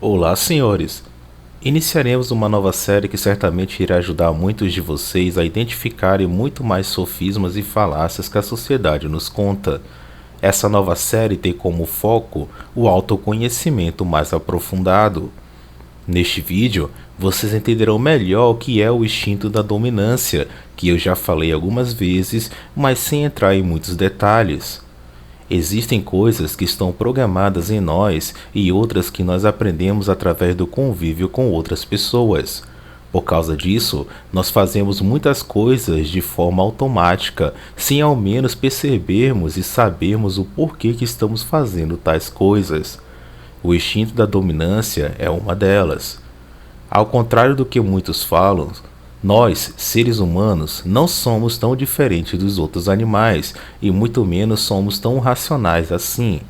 Olá, senhores! Iniciaremos uma nova série que certamente irá ajudar muitos de vocês a identificarem muito mais sofismas e falácias que a sociedade nos conta. Essa nova série tem como foco o autoconhecimento mais aprofundado. Neste vídeo, vocês entenderão melhor o que é o instinto da dominância, que eu já falei algumas vezes, mas sem entrar em muitos detalhes. Existem coisas que estão programadas em nós e outras que nós aprendemos através do convívio com outras pessoas. Por causa disso, nós fazemos muitas coisas de forma automática, sem ao menos percebermos e sabermos o porquê que estamos fazendo tais coisas. O instinto da dominância é uma delas. Ao contrário do que muitos falam, nós, seres humanos, não somos tão diferentes dos outros animais e muito menos somos tão racionais assim.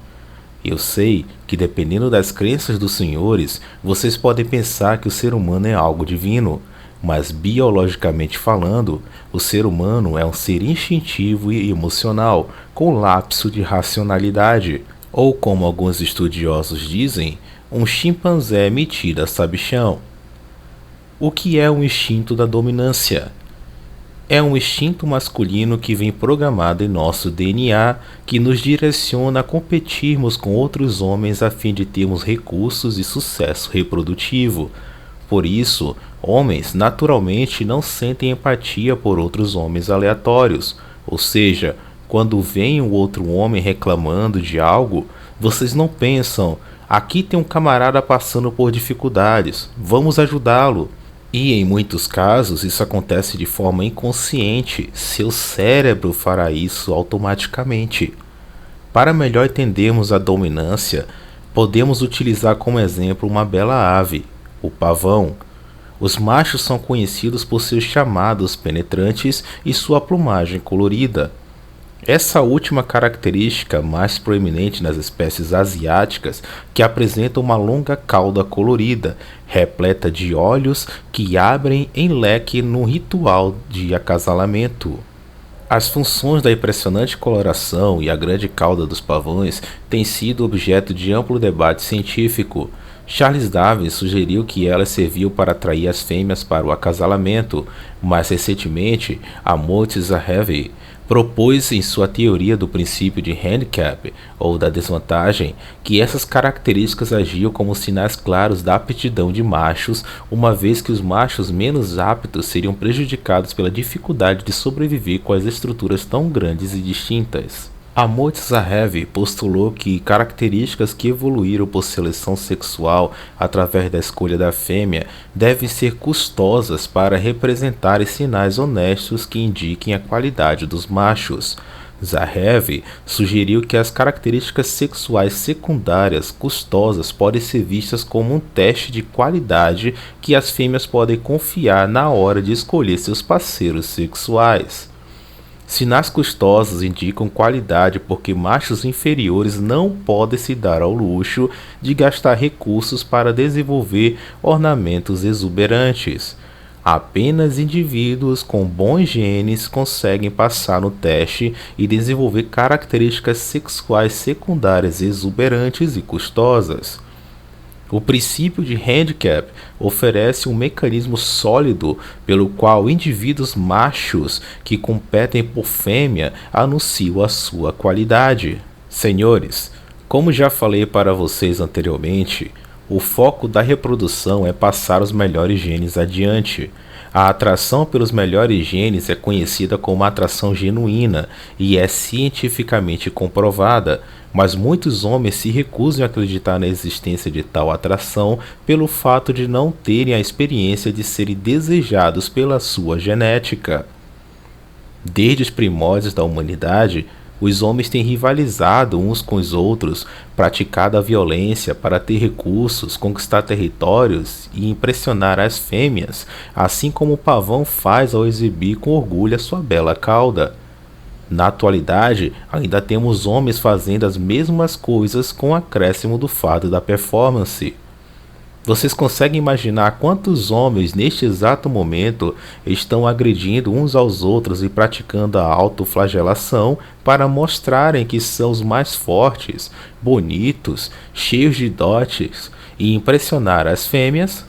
Eu sei que, dependendo das crenças dos senhores, vocês podem pensar que o ser humano é algo divino, mas biologicamente falando, o ser humano é um ser instintivo e emocional, com lapso de racionalidade, ou como alguns estudiosos dizem, um chimpanzé metido a sabichão. O que é o instinto da dominância? É um instinto masculino que vem programado em nosso DNA, que nos direciona a competirmos com outros homens a fim de termos recursos e sucesso reprodutivo. Por isso, homens naturalmente não sentem empatia por outros homens aleatórios, ou seja, quando vem um outro homem reclamando de algo, vocês não pensam, aqui tem um camarada passando por dificuldades, vamos ajudá-lo. E em muitos casos isso acontece de forma inconsciente, seu cérebro fará isso automaticamente. Para melhor entendermos a dominância, podemos utilizar como exemplo uma bela ave, o pavão. Os machos são conhecidos por seus chamados penetrantes e sua plumagem colorida. Essa última característica mais proeminente nas espécies asiáticas, que apresentam uma longa cauda colorida, repleta de olhos que abrem em leque no ritual de acasalamento. As funções da impressionante coloração e a grande cauda dos pavões têm sido objeto de amplo debate científico. Charles Darwin sugeriu que elas serviam para atrair as fêmeas para o acasalamento, mas recentemente Amartya Sen propôs em sua teoria do princípio de handicap, ou da desvantagem, que essas características agiam como sinais claros da aptidão de machos, uma vez que os machos menos aptos seriam prejudicados pela dificuldade de sobreviver com as estruturas tão grandes e distintas. Amartya Sen postulou que características que evoluíram por seleção sexual através da escolha da fêmea devem ser custosas para representarem sinais honestos que indiquem a qualidade dos machos. Zahev sugeriu que as características sexuais secundárias custosas podem ser vistas como um teste de qualidade que as fêmeas podem confiar na hora de escolher seus parceiros sexuais. Sinais custosos indicam qualidade porque machos inferiores não podem se dar ao luxo de gastar recursos para desenvolver ornamentos exuberantes. Apenas indivíduos com bons genes conseguem passar no teste e desenvolver características sexuais secundárias exuberantes e custosas. O princípio de handicap oferece um mecanismo sólido pelo qual indivíduos machos que competem por fêmea anunciam a sua qualidade. Senhores, como já falei para vocês anteriormente, o foco da reprodução é passar os melhores genes adiante. A atração pelos melhores genes é conhecida como atração genuína e é cientificamente comprovada, mas muitos homens se recusam a acreditar na existência de tal atração pelo fato de não terem a experiência de serem desejados pela sua genética. Desde os primórdios da humanidade, os homens têm rivalizado uns com os outros, praticado a violência para ter recursos, conquistar territórios e impressionar as fêmeas, assim como o pavão faz ao exibir com orgulho a sua bela cauda. Na atualidade, ainda temos homens fazendo as mesmas coisas com o acréscimo do fato da performance. Vocês conseguem imaginar quantos homens neste exato momento estão agredindo uns aos outros e praticando a autoflagelação para mostrarem que são os mais fortes, bonitos, cheios de dotes e impressionar as fêmeas.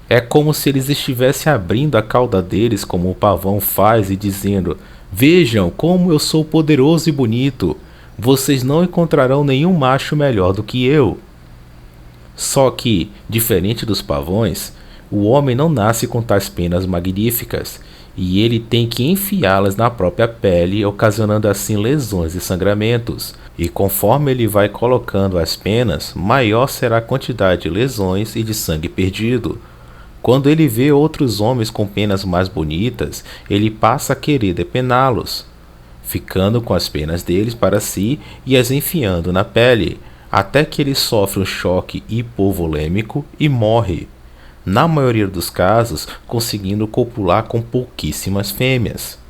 É como se eles estivessem abrindo a cauda deles como o pavão faz e dizendo: vejam como eu sou poderoso e bonito, vocês não encontrarão nenhum macho melhor do que eu. Só que, diferente dos pavões, o homem não nasce com tais penas magníficas, e ele tem que enfiá-las na própria pele, ocasionando assim lesões e sangramentos. E conforme ele vai colocando as penas, maior será a quantidade de lesões e de sangue perdido. Quando ele vê outros homens com penas mais bonitas, ele passa a querer depená-los, ficando com as penas deles para si e as enfiando na pele, até que ele sofre um choque hipovolêmico e morre, na maioria dos casos conseguindo copular com pouquíssimas fêmeas.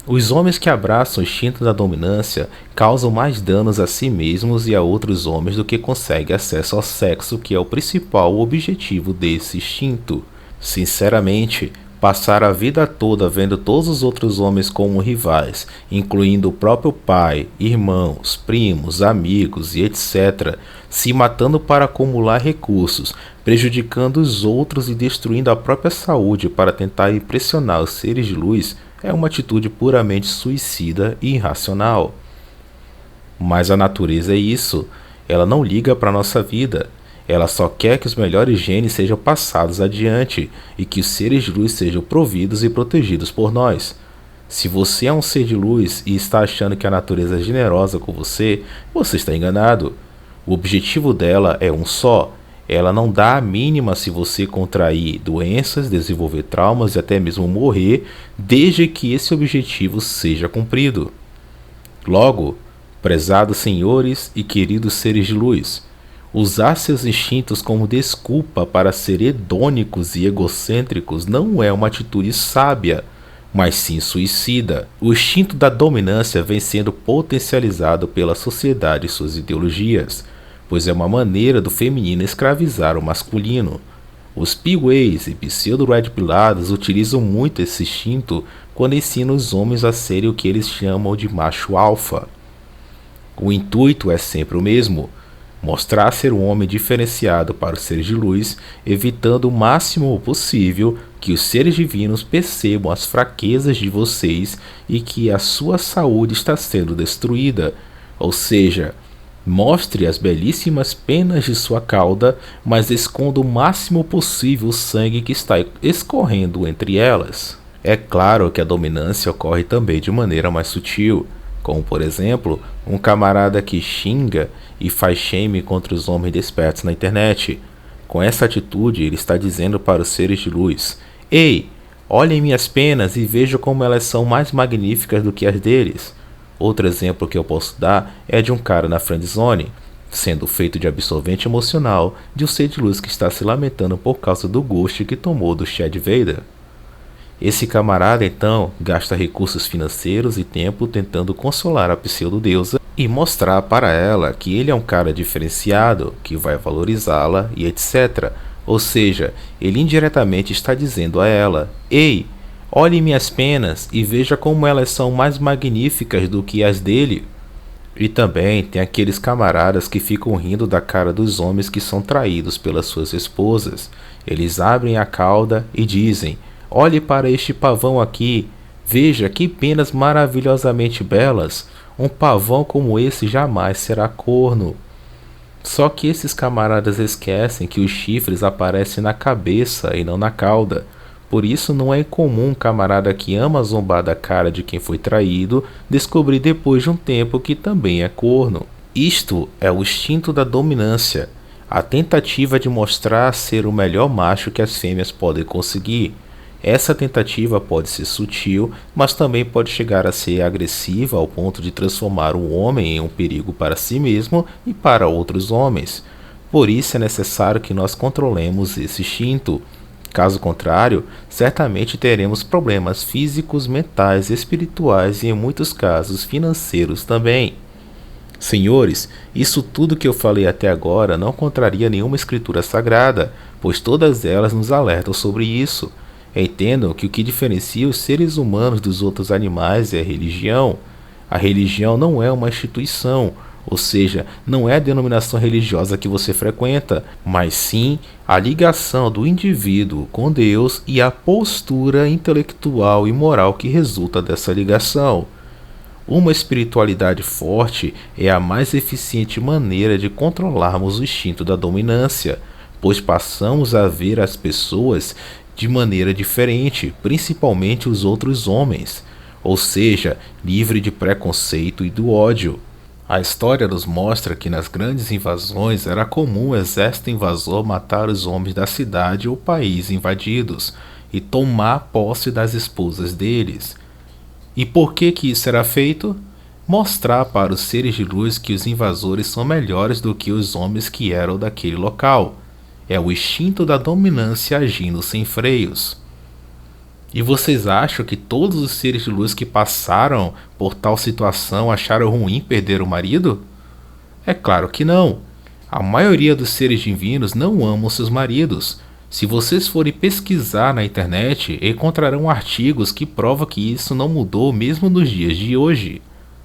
Os homens que abraçam o instinto da dominância causam mais danos a si mesmos e a outros homens do que conseguem acesso ao sexo, que é o principal objetivo desse instinto. Sinceramente, passar a vida toda vendo todos os outros homens como rivais, incluindo o próprio pai, irmãos, primos, amigos e etc., se matando para acumular recursos, prejudicando os outros e destruindo a própria saúde para tentar impressionar os seres de luz, é uma atitude puramente suicida e irracional. Mas a natureza é isso, ela não liga para a nossa vida, ela só quer que os melhores genes sejam passados adiante e que os seres de luz sejam providos e protegidos por nós. Se você é um ser de luz e está achando que a natureza é generosa com você, você está enganado. O objetivo dela é um só. Ela não dá a mínima se você contrair doenças, desenvolver traumas e até mesmo morrer, desde que esse objetivo seja cumprido. Logo, prezados senhores e queridos seres de luz, usar seus instintos como desculpa para ser hedônicos e egocêntricos não é uma atitude sábia, mas sim suicida. O instinto da dominância vem sendo potencializado pela sociedade e suas ideologias, pois é uma maneira do feminino escravizar o masculino. Os P-Ways e pseudo-red pilados utilizam muito esse instinto quando ensinam os homens a serem o que eles chamam de macho alfa. O intuito é sempre o mesmo: mostrar ser um homem diferenciado para os seres de luz, evitando o máximo possível que os seres divinos percebam as fraquezas de vocês e que a sua saúde está sendo destruída, ou seja, mostre as belíssimas penas de sua cauda, mas esconda o máximo possível o sangue que está escorrendo entre elas. É claro que a dominância ocorre também de maneira mais sutil, como por exemplo, um camarada que xinga e faz shame contra os homens despertos na internet. Com essa atitude, ele está dizendo para os seres de luz: ei, olhem minhas penas e vejam como elas são mais magníficas do que as deles. Outro exemplo que eu posso dar é de um cara na friendzone, sendo feito de absorvente emocional de um ser de luz que está se lamentando por causa do gosto que tomou do Chad Vader. Esse camarada então gasta recursos financeiros e tempo tentando consolar a pseudo-deusa e mostrar para ela que ele é um cara diferenciado, que vai valorizá-la e etc. Ou seja, ele indiretamente está dizendo a ela: ei, olhe minhas penas e veja como elas são mais magníficas do que as dele. E também tem aqueles camaradas que ficam rindo da cara dos homens que são traídos pelas suas esposas. Eles abrem a cauda e dizem: olhe para este pavão aqui, veja que penas maravilhosamente belas, um pavão como esse jamais será corno. Só que esses camaradas esquecem que os chifres aparecem na cabeça e não na cauda. Por isso não é incomum um camarada que ama zombar da cara de quem foi traído descobrir depois de um tempo que também é corno. Isto é o instinto da dominância, a tentativa de mostrar ser o melhor macho que as fêmeas podem conseguir. Essa tentativa pode ser sutil, mas também pode chegar a ser agressiva ao ponto de transformar o homem em um perigo para si mesmo e para outros homens. Por isso é necessário que nós controlemos esse instinto. Caso contrário, certamente teremos problemas físicos, mentais, espirituais e, em muitos casos, financeiros também. Senhores, isso tudo que eu falei até agora não contraria nenhuma escritura sagrada, pois todas elas nos alertam sobre isso. Entendam que o que diferencia os seres humanos dos outros animais é a religião. A religião não é uma instituição, Ou seja, não é a denominação religiosa que você frequenta, mas sim a ligação do indivíduo com Deus e a postura intelectual e moral que resulta dessa ligação. Uma espiritualidade forte é a mais eficiente maneira de controlarmos o instinto da dominância, pois passamos a ver as pessoas de maneira diferente, principalmente os outros homens, ou seja, livre de preconceito e do ódio. A história nos mostra que nas grandes invasões era comum o exército invasor matar os homens da cidade ou país invadidos e tomar posse das esposas deles. E por que isso era feito? Mostrar para os seres de luz que os invasores são melhores do que os homens que eram daquele local. É o instinto da dominância agindo sem freios. E vocês acham que todos os seres de luz que passaram por tal situação acharam ruim perder o marido? É claro que não. A maioria dos seres divinos não amam seus maridos. Se vocês forem pesquisar na internet, encontrarão artigos que provam que isso não mudou mesmo nos dias de hoje.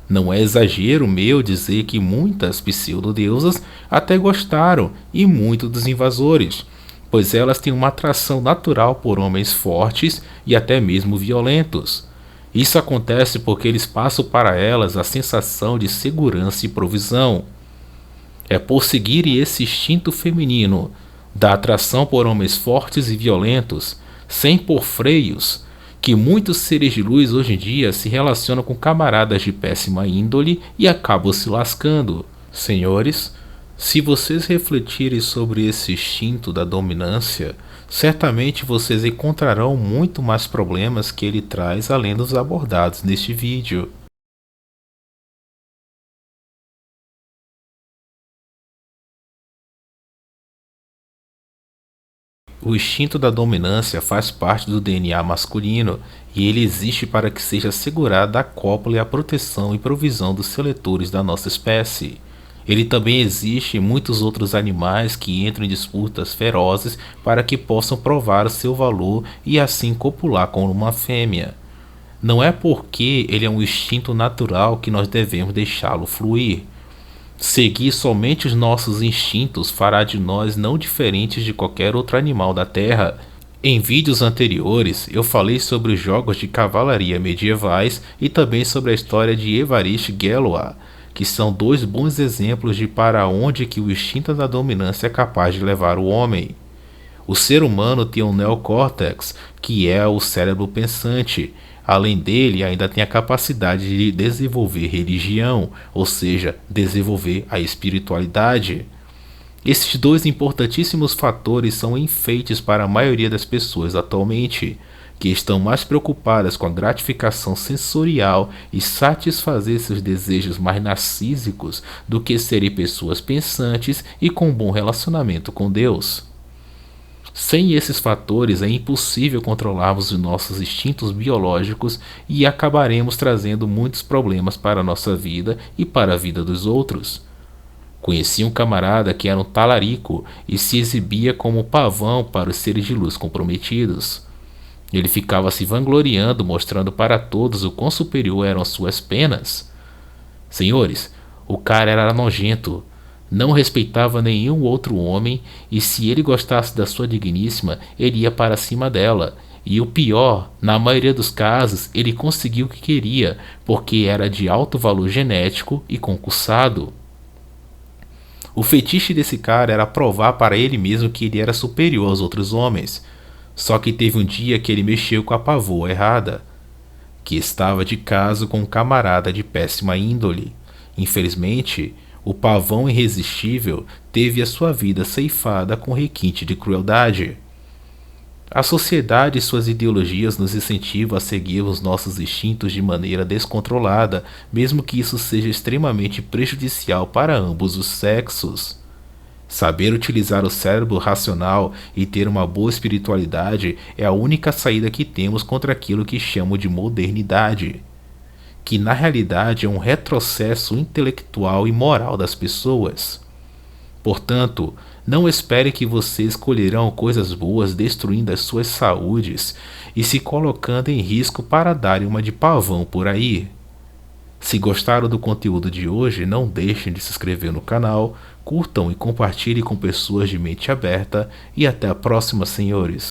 Não é exagero meu dizer que muitas pseudo-deusas até gostaram, e muitos dos invasores, pois elas têm uma atração natural por homens fortes e até mesmo violentos. Isso acontece porque eles passam para elas a sensação de segurança e provisão. É por seguirem esse instinto feminino, da atração por homens fortes e violentos, sem pôr freios, que muitos seres de luz hoje em dia se relacionam com camaradas de péssima índole e acabam se lascando. Senhores, se vocês refletirem sobre esse instinto da dominância, certamente vocês encontrarão muito mais problemas que ele traz além dos abordados neste vídeo. O instinto da dominância faz parte do DNA masculino e ele existe para que seja assegurada a cópula e a proteção e provisão dos seletores da nossa espécie. Ele também existe em muitos outros animais que entram em disputas ferozes para que possam provar o seu valor e assim copular com uma fêmea. Não é porque ele é um instinto natural que nós devemos deixá-lo fluir. Seguir somente os nossos instintos fará de nós não diferentes de qualquer outro animal da Terra. Em vídeos anteriores, eu falei sobre os jogos de cavalaria medievais e também sobre a história de Évariste Galois, que são dois bons exemplos de para onde que o instinto da dominância é capaz de levar o homem. O ser humano tem um neocórtex, que é o cérebro pensante. Além dele, ainda tem a capacidade de desenvolver religião, ou seja, desenvolver a espiritualidade. Esses dois importantíssimos fatores são enfeites para a maioria das pessoas atualmente, que estão mais preocupadas com a gratificação sensorial e satisfazer seus desejos mais narcísicos do que serem pessoas pensantes e com um bom relacionamento com Deus. Sem esses fatores é impossível controlarmos os nossos instintos biológicos e acabaremos trazendo muitos problemas para a nossa vida e para a vida dos outros. Conheci um camarada que era um talarico e se exibia como pavão para os seres de luz comprometidos. Ele ficava se vangloriando, mostrando para todos o quão superior eram suas penas. Senhores, o cara era nojento. Não respeitava nenhum outro homem, e se ele gostasse da sua digníssima, ele ia para cima dela. E o pior, na maioria dos casos, ele conseguiu o que queria, porque era de alto valor genético e concursado. O fetiche desse cara era provar para ele mesmo que ele era superior aos outros homens. Só que teve um dia que ele mexeu com a pavoa errada, que estava de caso com um camarada de péssima índole. Infelizmente, o pavão irresistível teve a sua vida ceifada com requinte de crueldade. A sociedade e suas ideologias nos incentivam a seguir os nossos instintos de maneira descontrolada, mesmo que isso seja extremamente prejudicial para ambos os sexos. Saber utilizar o cérebro racional e ter uma boa espiritualidade é a única saída que temos contra aquilo que chamo de modernidade, que na realidade é um retrocesso intelectual e moral das pessoas. Portanto, não espere que vocês colherão coisas boas destruindo as suas saúdes e se colocando em risco para darem uma de pavão por aí. Se gostaram do conteúdo de hoje, não deixem de se inscrever no canal, curtam e compartilhem com pessoas de mente aberta e até a próxima, senhores.